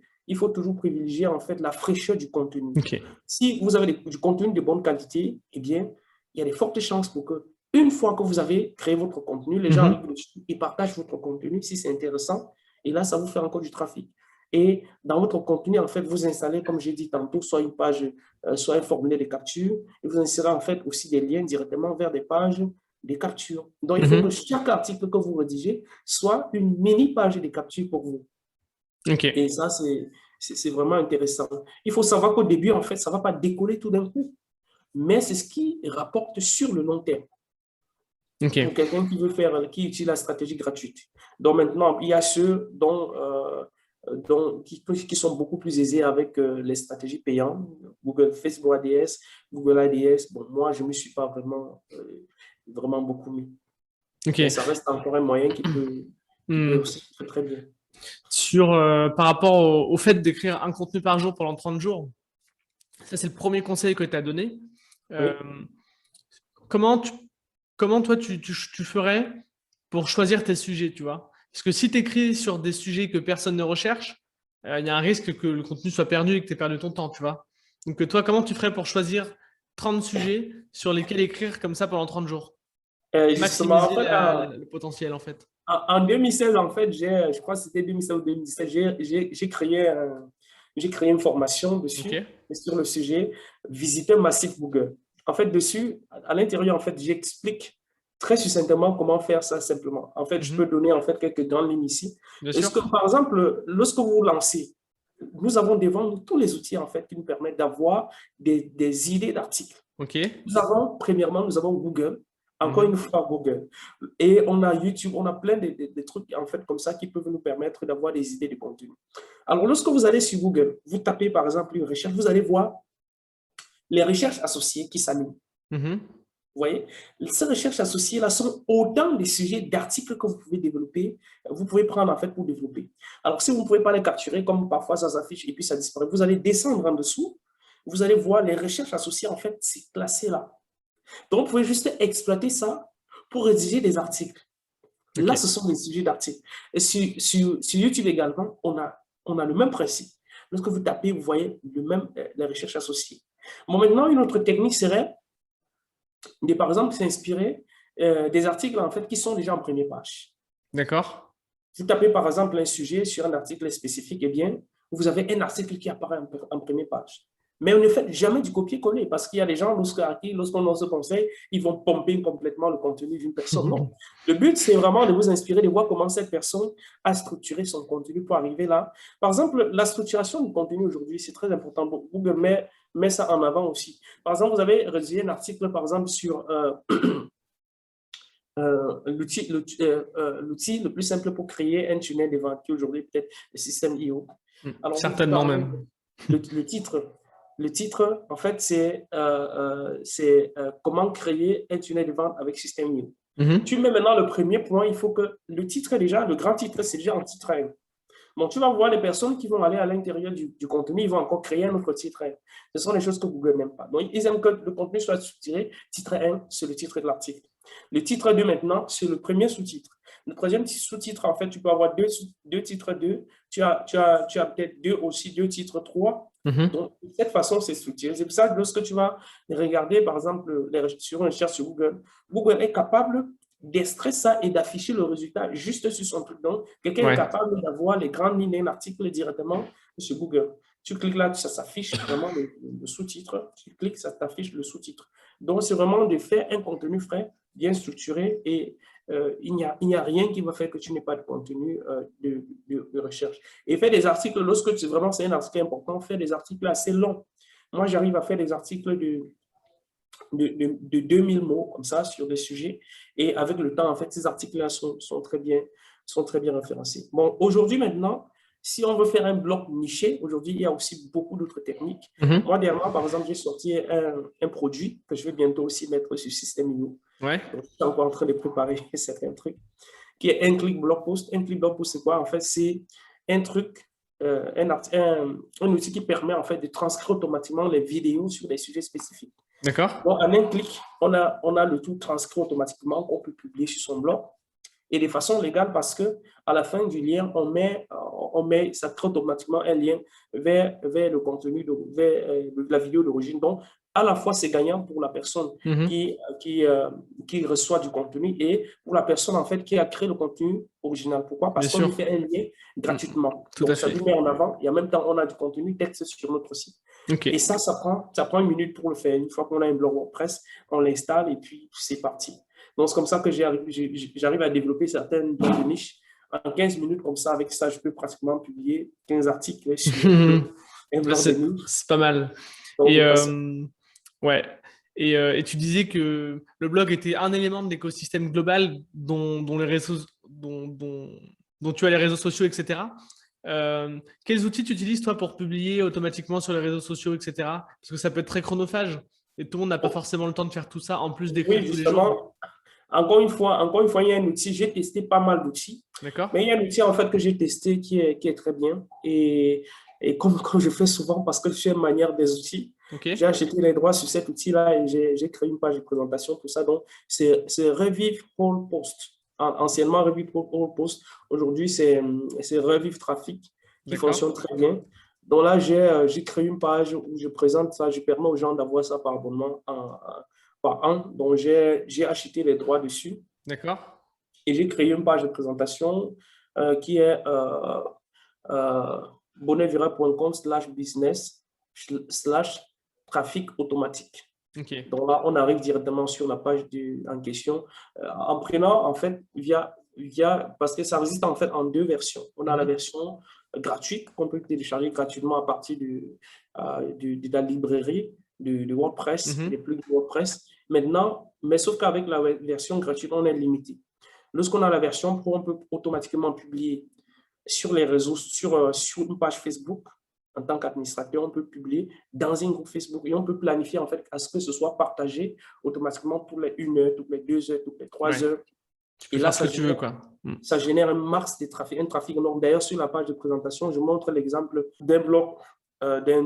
en fait la fraîcheur du contenu. Si vous avez du contenu de bonne qualité, eh bien, il y a de fortes chances pour que, une fois que vous avez créé votre contenu, les gens arrivent dessus et partagent votre contenu si c'est intéressant. Et là, ça vous fait encore du trafic. Et dans votre contenu, en fait, vous installez, comme j'ai dit tantôt, soit une page, soit un formulaire de capture, et vous insérez en fait aussi des liens directement vers des pages de capture. Donc, il faut que chaque article que vous rédigez soit une mini page de capture pour vous. Et ça, c'est vraiment intéressant. Il faut savoir qu'au début, en fait, ça ne va pas décoller tout d'un coup, mais c'est ce qui rapporte sur le long terme. Pour quelqu'un qui utilise la stratégie gratuite. Donc maintenant, il y a ceux qui sont beaucoup plus aisés avec les stratégies payantes, Google, Facebook ADS, Google ADS. Bon, moi, je ne me suis pas vraiment beaucoup mis. Mais ça reste encore un moyen qui peut aussi être très bien. Par rapport au fait d'écrire un contenu par jour pendant 30 jours, ça c'est le premier conseil que tu as donné. Comment toi tu ferais pour choisir tes sujets, tu vois? Parce que si tu écris sur des sujets que personne ne recherche, il y a un risque que le contenu soit perdu et que tu aies perdu ton temps, tu vois? Donc toi, comment tu ferais pour choisir 30 sujets sur lesquels écrire comme ça pendant 30 jours? Justement, en fait, le potentiel, en fait. En 2016, en fait, je crois que c'était 2016 ou 2017, j'ai créé une formation dessus, sur le sujet Visiter massif Google. En fait, dessus, à l'intérieur, en fait, j'explique très succinctement comment faire ça simplement. En fait, je peux donner en fait quelques grandes lignes ici. Par exemple, lorsque vous vous lancez, nous avons devant nous tous les outils en fait qui nous permettent d'avoir des idées d'articles. Premièrement, nous avons Google. Encore une fois, Google. Et on a YouTube, on a plein de trucs en fait comme ça qui peuvent nous permettre d'avoir des idées de contenu. Alors, lorsque vous allez sur Google, vous tapez par exemple une recherche, vous allez voir les recherches associées qui s'animent. Vous voyez, ces recherches associées-là sont autant des sujets d'articles que vous pouvez développer, vous pouvez prendre en fait pour développer. Alors, si vous ne pouvez pas les capturer, comme parfois ça s'affiche et puis ça disparaît, vous allez descendre en dessous, vous allez voir les recherches associées, en fait, c'est classé là. Donc, vous pouvez juste exploiter ça pour rédiger des articles. Là, ce sont des sujets d'articles. Et sur YouTube également, on a le même principe. Lorsque vous tapez, vous voyez les recherches associées. Bon, maintenant, une autre technique serait de, par exemple, s'inspirer des articles en fait, qui sont déjà en première page. D'accord. Vous tapez, par exemple, un sujet sur un article spécifique, eh bien, vous avez un article qui apparaît en première page. Mais on ne fait jamais du copier-coller parce qu'il y a des gens, lorsqu'on donne ce conseil, ils vont pomper complètement le contenu d'une personne. Non. Le but, c'est vraiment de vous inspirer, de voir comment cette personne a structuré son contenu pour arriver là. Par exemple, la structuration du contenu aujourd'hui, c'est très important. Google met ça en avant aussi. Par exemple, vous avez rédigé un article, par exemple, sur l'outil le plus simple pour créer un tunnel de vente qui aujourd'hui peut-être le système IO. Alors, certainement même. Le titre, en fait, c'est comment créer un tunnel de vente avec système IO. Tu mets maintenant le premier point, il faut que le titre déjà, le grand titre, c'est déjà en titre 1. Donc, tu vas voir les personnes qui vont aller à l'intérieur du contenu, ils vont encore créer un autre titre 1. Ce sont les choses que Google n'aime pas. Donc, ils aiment que le contenu soit structuré. Titre 1, c'est le titre de l'article. Le titre 2, maintenant, c'est le premier sous-titre. Le troisième sous-titre, en fait, tu peux avoir deux titres 2. Tu as peut-être deux titres 3. Donc, de cette façon, c'est structuré. C'est pour ça que lorsque tu vas regarder, par exemple, sur une recherche sur Google, Google est capable d'extraire ça et d'afficher le résultat juste sur son truc. Donc, quelqu'un est capable d'avoir les grandes lignes d'un article directement sur Google. Tu cliques là, ça s'affiche vraiment le sous-titre. Tu cliques, ça t'affiche le sous-titre. Donc, c'est vraiment de faire un contenu frais, bien structuré et il n'y a rien qui va faire que tu n'aies pas de contenu de recherche. Et faire des articles, lorsque c'est un article important, faire des articles assez longs. Moi, j'arrive à faire des articles de 2000 mots comme ça sur des sujets. Et avec le temps, en fait, ces articles-là sont très bien référencés. Bon, aujourd'hui, maintenant, si on veut faire un blog niché, aujourd'hui, il y a aussi beaucoup d'autres techniques. Mhm. Moi, dernièrement, par exemple, j'ai sorti un produit que je vais bientôt aussi mettre sur System.io. Ouais. Donc, je suis encore en train de préparer certains trucs, qui est un click blog post. Un click blog post, c'est quoi? En fait, c'est un truc, un outil qui permet en fait de transcrire automatiquement les vidéos sur des sujets spécifiques. D'accord. Donc, en un clic, on a le tout transcrit automatiquement qu'on peut publier sur son blog et de façon légale parce que à la fin du lien, ça crée automatiquement un lien vers le contenu, vers la vidéo d'origine. Donc, à la fois, c'est gagnant pour la personne Mhm. qui reçoit du contenu et pour la personne, en fait, qui a créé le contenu original. Pourquoi? Bien Parce qu'on sûr. lui fait un lien Mm. gratuitement. Tout à Donc, ça fait. lui met en avant et en même temps, on a du contenu texte sur notre site. Ok. Et ça prend 1 minute pour le faire. Une fois qu'on a un blog WordPress, on l'installe et puis c'est parti. Donc, c'est comme ça que j'arrive à développer certaines blogs de niche. En 15 minutes, comme ça, avec ça, je peux pratiquement publier 15 articles sur un blog de niche. C'est pas mal. Donc, Et de façon... ouais. Et tu disais que le blog était un élément de l'écosystème global dont les réseaux, dont tu as les réseaux sociaux, etc. Quels outils tu utilises, toi, pour publier automatiquement sur les réseaux sociaux, etc. Parce que ça peut être très chronophage et tout le monde n'a pas forcément le temps de faire tout ça en plus d'écrire Oui, tous les jours. justement, encore une fois, il y a un outil. J'ai testé pas mal d'outils, D'accord? mais il y a un outil en fait que j'ai testé qui est très bien. Et comme je fais souvent, parce que je suis une manière des outils, Ok. j'ai acheté les droits sur cet outil-là et j'ai créé une page de présentation, tout ça. Donc, c'est Revive All Post. Anciennement, Revive All Post. Aujourd'hui, c'est Revive Traffic qui D'accord. fonctionne très bien. Donc là, j'ai créé une page où je présente ça. Je permets aux gens d'avoir ça par abonnement par an. Donc, j'ai acheté les droits dessus D'accord. et j'ai créé une page de présentation qui est bonnetviral.com/business/trafic automatique. Ok. Donc là, on arrive directement sur la page en question en prenant en fait parce que ça existe en fait en deux versions. On a la Mhm. version gratuite qu'on peut télécharger gratuitement à partir de la librairie de WordPress, Mhm. des plugins WordPress. Maintenant, mais sauf qu'avec la version gratuite, on est limité. Lorsqu'on a la version pro, on peut automatiquement publier sur les réseaux, sur une page Facebook. En tant qu'administrateur, on peut publier dans un groupe Facebook et on peut planifier en fait à ce que ce soit partagé automatiquement toutes les 1 heure, toutes les 2 heures, toutes les 3 Ouais. heures. Tu peux Et là, faire ce que tu veux, quoi. Mm. ça génère un max de trafic, un trafic énorme. D'ailleurs, sur la page de présentation, je montre l'exemple d'un blog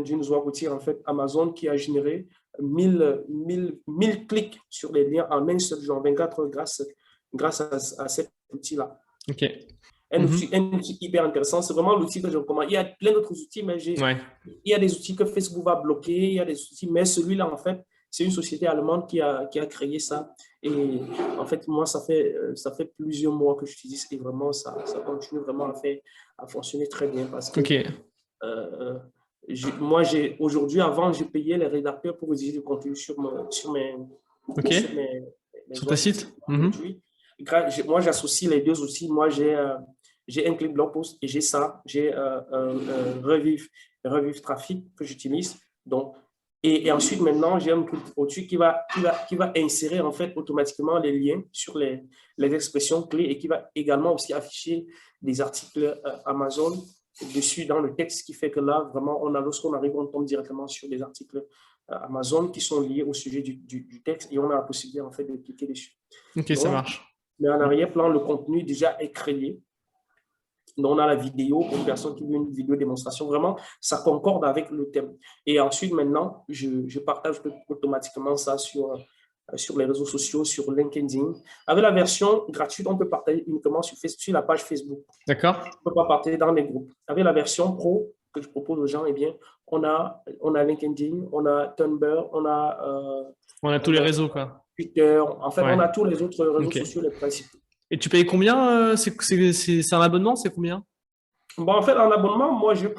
d'une outil en fait Amazon qui a généré 1000 clics sur les liens en un seul jour, 24 heures grâce à cet outil-là. Ok. Un Mhm. outil hyper intéressant. C'est vraiment l'outil que je recommande. Il y a plein d'autres outils, mais Ouais. il y a des outils que Facebook va bloquer. Il y a des outils, mais celui-là, en fait, c'est une société allemande qui a créé ça. Et en fait, moi, ça fait plusieurs mois que j'utilise et vraiment, ça continue vraiment à fonctionner très bien parce que Ok. euh, moi, aujourd'hui, avant, je payais les rédacteurs pour rédiger du contenu sur mes Ok. Sur tes autres sites. sites. Mhm. Aujourd'hui, moi, j'associe les deux outils. Moi, j'ai un clip blog post et j'ai ça. J'ai Revive Traffic que j'utilise. Donc, et ensuite, maintenant, j'ai un clip au-dessus qui va insérer en fait automatiquement les liens sur les expressions clés et qui va également aussi afficher des articles Amazon dessus dans le texte, qui fait que là, vraiment, lorsqu'on arrive, on tombe directement sur des articles Amazon qui sont liés au sujet du texte et on a la possibilité en fait de cliquer dessus. Ok, ça Donc, marche. mais en arrière-plan, le contenu déjà est créé. Donc, on a la vidéo pour une personne qui veut une vidéo démonstration. Vraiment, ça concorde avec le thème. Et ensuite, maintenant, je partage automatiquement ça sur les réseaux sociaux, sur LinkedIn. Avec la version gratuite, on peut partager uniquement sur la page Facebook. D'accord. On ne peut pas partager dans les groupes. Avec la version pro que je propose aux gens, eh bien, on a LinkedIn, on a Tumblr, on On a tous les réseaux, quoi. Twitter. En fait, Ouais. on a tous les autres réseaux Ok. sociaux, les principaux. Et tu payes combien? C'est un abonnement, c'est combien? Bon, en fait, en abonnement, moi, j'ai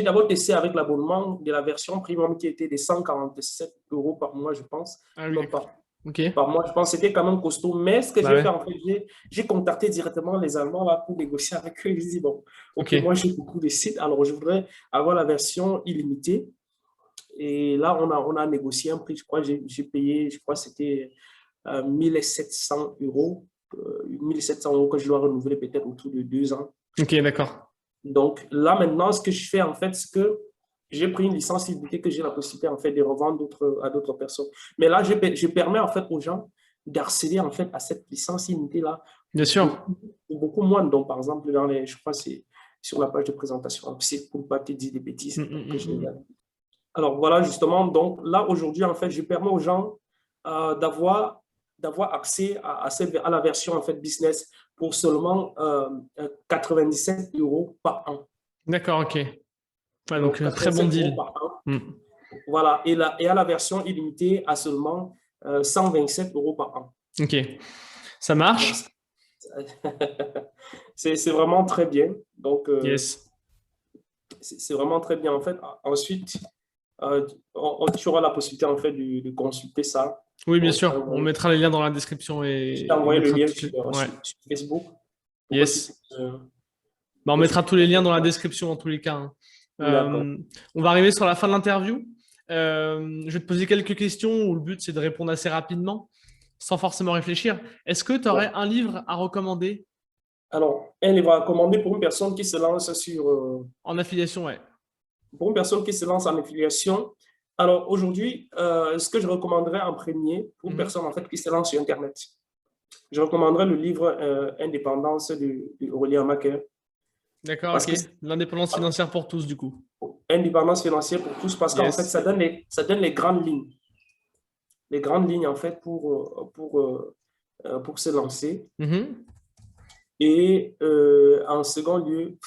d'abord testé avec l'abonnement de la version premium qui était de 147 euros par mois, je pense. Ah oui, Non, d'accord. pas Ok. par mois, je pense que c'était quand même costaud. Mais ce que Bah j'ai ouais. fait, en fait, j'ai contacté directement les Allemands là, pour négocier avec eux. J'ai dit, bon, OK, Ok. moi, j'ai beaucoup de sites, alors je voudrais avoir la version illimitée. Et là, on a négocié un prix, je crois, j'ai payé, je crois, c'était 1700 euros. 1700 euros que je dois renouveler peut-être autour de 2 ans. Ok, d'accord. Donc là, maintenant, ce que je fais, en fait, c'est que j'ai pris une licence illimitée que j'ai la possibilité, en fait, de revendre à d'autres personnes. Mais là, je permets, en fait, aux gens d'accéder, en fait, à cette licence illimitée-là Bien sûr. pour beaucoup moins. Donc, par exemple, je crois que c'est sur la page de présentation. C'est pour ne pas te dire des bêtises que je regarde. Alors, voilà, justement, donc là, aujourd'hui, en fait, je permets aux gens d'avoir accès à la version, en fait, business pour seulement 97 € par an. D'accord, ok. Ouais, donc, Donc, très bon 87 € deal. par an. Mm. Voilà. Et à la version illimitée, à seulement 127 € par an. Ok, ça Donc, marche? c'est vraiment très bien. Donc, Yes. c'est vraiment très bien. En fait, ensuite, tu auras la possibilité, en fait, de consulter ça. Oui, bien Donc, sûr. On mettra les liens dans la description je t'ai et on envoyé le mettra lien toutes les... Ouais, sur Facebook pour que tu yes. puisses, Bah, on mettra tous les liens dans la voir. description en tous les cas, hein. D'accord. On va arriver sur la fin de l'interview. Je vais te poser quelques questions où le but c'est de répondre assez rapidement, sans forcément réfléchir. Est-ce que tu aurais Ouais. un livre à recommander Alors, elle va recommander pour une personne qui se lance en affiliation? Ouais. pour une personne qui se lance en affiliation. Alors, aujourd'hui, ce que je recommanderais en premier pour une Mhm. personne, en fait, qui se lance sur Internet, je recommanderais le livre Indépendance de Aurélien Maquet. D'accord, Parce ok. que L'indépendance financière pour tous, du coup. indépendance financière pour tous, parce qu'en fait, Yes. ça donne les grandes lignes, en fait, pour se lancer. Mhm. Et en second lieu,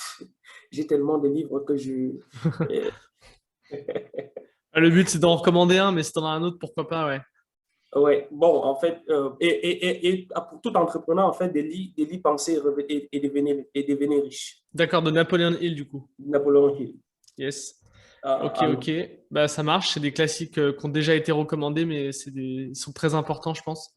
j'ai tellement de livres que euh, Le but c'est d'en recommander un, mais si t'en as un autre, pourquoi pas, ouais. ouais, bon, en fait, et pour tout entrepreneur, en fait, de l'y penser et devenir riche. D'accord, de Napoléon Hill, du coup. Napoléon Hill. Yes. Ok, Ah, ok. Bah, ça marche. C'est des classiques qui ont déjà été recommandés, mais ils sont très importants, je pense.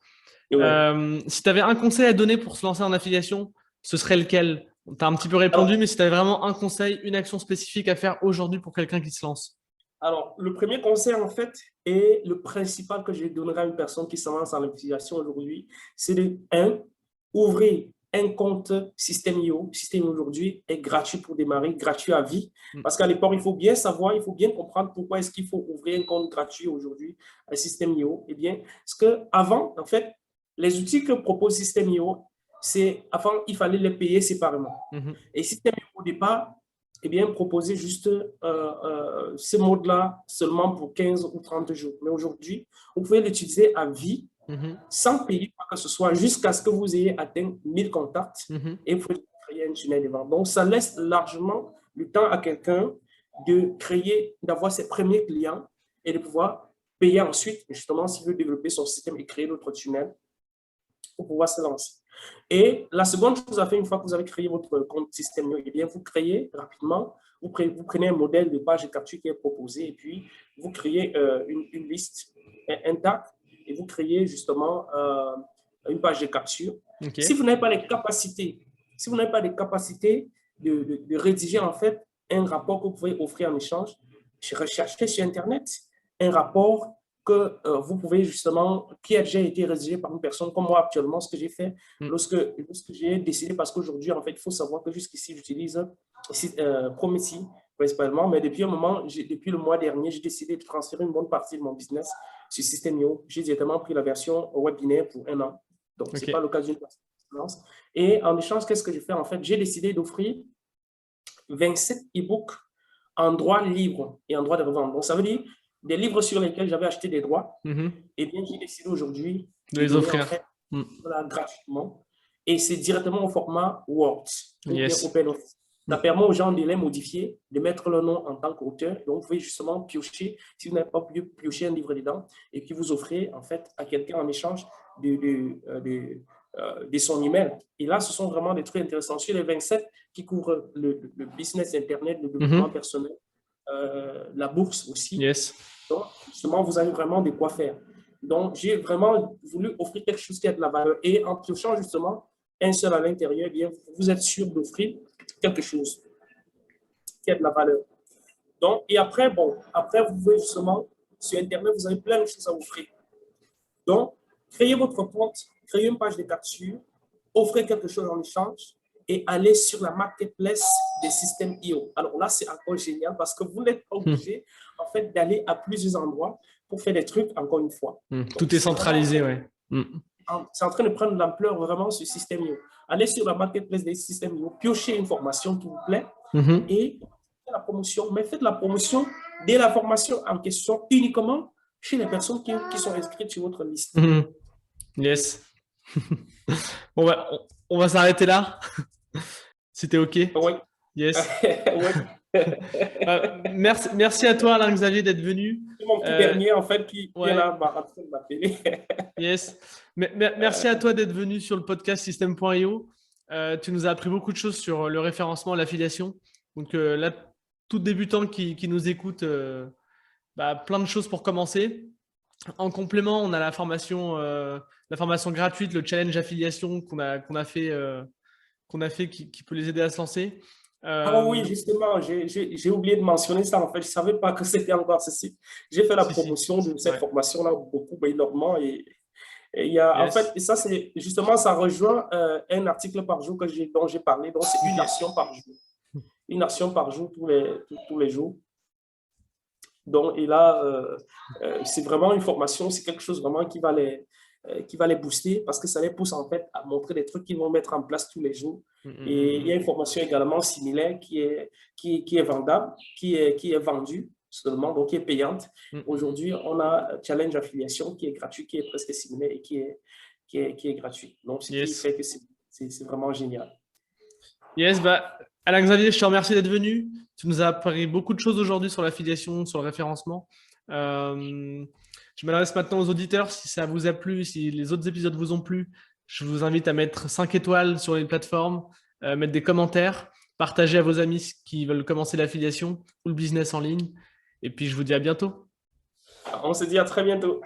ouais. Si tu avais un conseil à donner pour se lancer en affiliation, ce serait lequel? Tu as un petit peu répondu, Alors, mais si tu avais vraiment un conseil, une action spécifique à faire aujourd'hui pour quelqu'un qui se lance. le premier conseil, en fait, et le principal que je donnerai à une personne qui se lance en utilisation aujourd'hui, c'est ouvrir un compte System.io. System aujourd'hui est gratuit pour démarrer, gratuit à vie. Mm. Parce qu'à l'époque, il faut bien savoir, il faut bien comprendre pourquoi est-ce qu'il faut ouvrir un compte gratuit aujourd'hui à System.io. Eh bien, parce qu'avant, en fait, les outils que propose System.io, avant, il fallait les payer séparément. Mhm. Et System.io, au départ, eh bien, proposer juste ce mode-là seulement pour 15 ou 30 jours. Mais aujourd'hui, vous pouvez l'utiliser à vie Mhm. sans payer quoi que ce soit jusqu'à ce que vous ayez atteint 1000 contacts Mhm. et vous pouvez créer un tunnel de vente. Donc, ça laisse largement le temps à quelqu'un d'avoir ses premiers clients et de pouvoir payer ensuite, justement, s'il veut développer son système et créer d'autres tunnels pour pouvoir se lancer. Et la seconde chose à faire, une fois que vous avez créé votre compte System.io, eh bien, vous créez rapidement, vous prenez un modèle de page de capture qui est proposé et puis vous créez une liste, un tag, et vous créez justement une page de capture. Ok. Si vous n'avez pas les capacités, si vous n'avez pas les capacités de rédiger en fait un rapport que vous pouvez offrir en échange, recherchez sur Internet un rapport que vous pouvez justement, qui a déjà été rédigé par une personne comme moi actuellement, ce que j'ai fait Mm. lorsque j'ai décidé, parce qu'aujourd'hui, en fait, il faut savoir que jusqu'ici, j'utilise Prometheus principalement, mais depuis un moment, depuis le mois dernier, j'ai décidé de transférer une bonne partie de mon business sur System.io. J'ai directement pris la version webinaire pour 1 an. Donc, ce n'est pas Ok. le cas d'une expérience. Et en échange, qu'est-ce que j'ai fait? En fait, j'ai décidé d'offrir 27 e-books en droit libre et en droit de revente. Donc, ça veut dire des livres sur lesquels j'avais acheté des droits, Mhm. eh bien, j'ai décidé aujourd'hui De de les donner en offrir. fait Mm. voilà, gratuitement. Et c'est directement au format Word ou bien Yes. OpenOffice. Ça Mm. permet aux gens de les modifier, de mettre leur nom en tant qu'auteur. Donc, vous pouvez justement piocher, si vous n'avez pas pu piocher un livre dedans, et puis vous offrez en fait à quelqu'un en échange de son email. Et là, ce sont vraiment des trucs intéressants. Sur les 27 qui couvrent le business Internet, le développement Mhm. personnel, la bourse aussi. Yes. Donc, justement, vous avez vraiment de quoi faire. Donc, j'ai vraiment voulu offrir quelque chose qui a de la valeur. Et en piochant justement un seul à l'intérieur, eh bien, vous êtes sûr d'offrir quelque chose qui a de la valeur. Donc, et après, bon, après, vous pouvez justement, sur Internet, vous avez plein de choses à offrir. Donc, créez votre compte, créez une page de capture, offrez quelque chose en échange, et aller sur la marketplace des systèmes IO. Alors là, c'est encore génial parce que vous n'êtes pas obligé en fait, d'aller à plusieurs endroits pour faire des trucs, encore une fois. Tout est centralisé, ouais. C'est en train de prendre de l'ampleur vraiment ce système IO. Allez sur la marketplace des systèmes IO, piochez une formation qui vous plaît et faites la promotion. Mais faites la promotion de la formation en question uniquement chez les personnes qui sont inscrites sur votre liste. Yes. Bon, on va s'arrêter là. C'était OK? Oui. Yes. Merci à toi, Alain-Xavier, d'être venu. C'est mon petit dernier, en fait, qui est là, en train de m'appeler. Yes. Merci à toi d'être venu sur le podcast System.io. Tu nous as appris beaucoup de choses sur le référencement, l'affiliation. Donc là, tout débutant qui nous écoute, plein de choses pour commencer. En complément, on a la formation gratuite, le challenge affiliation qu'on a fait qui peut les aider à se lancer. Ah oui, justement, j'ai oublié de mentionner ça. En fait, je ne savais pas que c'était encore ceci. J'ai fait la promotion de cette formation-là énormément. Et il y a, en fait, et ça, c'est justement, ça rejoint un article par jour dont j'ai parlé. Donc, c'est une action par jour. Une action par jour tous les jours. Donc, et là, c'est vraiment une formation, c'est quelque chose vraiment qui va les booster parce que ça les pousse en fait à montrer des trucs qu'ils vont mettre en place tous les jours. Et il y a une formation également similaire qui est vendable, qui est vendue seulement, donc qui est payante. Aujourd'hui, on a Challenge Affiliation qui est gratuit, qui est presque similaire et qui est gratuit. Donc, ce qui fait que c'est vraiment génial. Yes, Alain-Xavier, je te remercie d'être venu. Tu nous as appris beaucoup de choses aujourd'hui sur l'affiliation, sur le référencement. Je m'adresse maintenant aux auditeurs. Si ça vous a plu, si les autres épisodes vous ont plu, je vous invite à mettre 5 étoiles sur les plateformes, mettre des commentaires, partager à vos amis qui veulent commencer l'affiliation ou le business en ligne. Et puis, je vous dis à bientôt. On se dit à très bientôt.